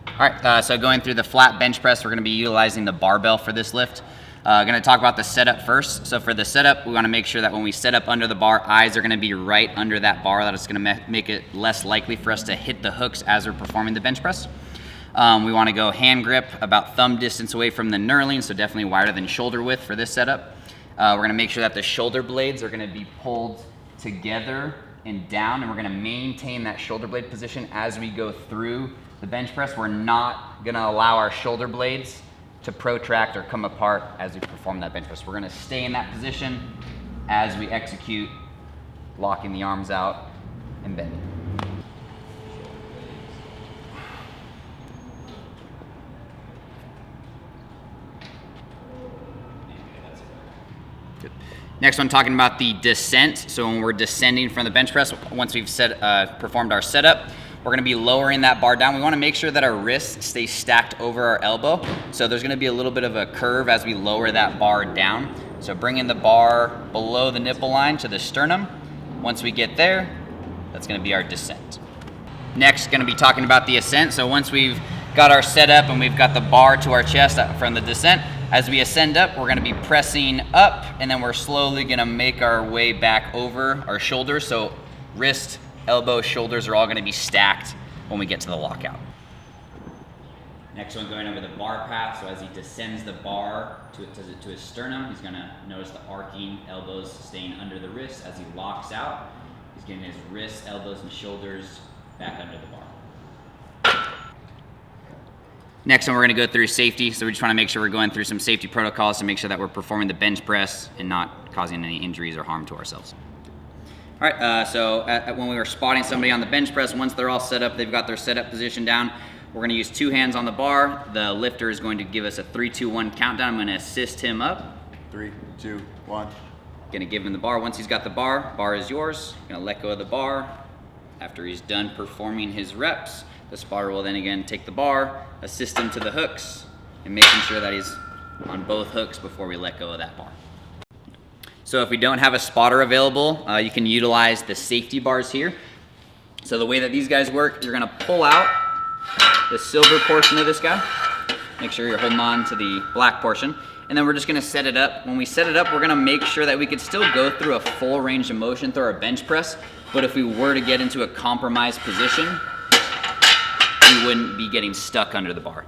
All right, so going through the flat bench press, we're gonna be utilizing the barbell for this lift. Gonna talk about the setup first. So for the setup, we wanna make sure that when we set up under the bar, eyes are gonna be right under that bar. That is gonna make it less likely for us to hit the hooks as we're performing the bench press. We wanna go hand grip about thumb distance away from the knurling, so definitely wider than shoulder width for this setup. We're gonna make sure that the shoulder blades are gonna be pulled together and down, and we're gonna maintain that shoulder blade position as we go through the bench press. We're not gonna allow our shoulder blades to protract or come apart as we perform that bench press. We're gonna stay in that position as we execute, locking the arms out and bending. Good. Next one, talking about the descent. So when we're descending from the bench press, once we've performed our setup, we're gonna be lowering that bar down. We wanna make sure that our wrists stay stacked over our elbow. So there's gonna be a little bit of a curve as we lower that bar down. So bringing the bar below the nipple line to the sternum. Once we get there, that's gonna be our descent. Next, gonna be talking about the ascent. So once we've got our setup and we've got the bar to our chest from the descent, as we ascend up, we're gonna be pressing up, and then we're slowly gonna make our way back over our shoulders. So wrist, elbow, shoulders are all gonna be stacked when we get to the lockout. Next one, going over the bar path. So as he descends the bar to his sternum, he's gonna notice the arcing, elbows staying under the wrist. As he locks out, he's getting his wrists, elbows, and shoulders back under the bar. Next one, we're gonna go through safety. So we just wanna make sure we're going through some safety protocols to make sure that we're performing the bench press and not causing any injuries or harm to ourselves. All right, so when we were spotting somebody on the bench press, once they're all set up, they've got their setup position down, we're gonna use 2 hands on the bar. The lifter is going to give us a 3, 2, 1 countdown. I'm gonna assist him up. 3, 2, 1. Gonna give him the bar. Once he's got the bar is yours. Gonna let go of the bar. After he's done performing his reps, the spotter will then again take the bar, assist him to the hooks, and making sure that he's on both hooks before we let go of that bar. So if we don't have a spotter available, you can utilize the safety bars here. So the way that these guys work, you're gonna pull out the silver portion of this guy. Make sure you're holding on to the black portion. And then we're just gonna set it up. When we set it up, we're gonna make sure that we could still go through a full range of motion through our bench press, but if we were to get into a compromised position, we wouldn't be getting stuck under the bar.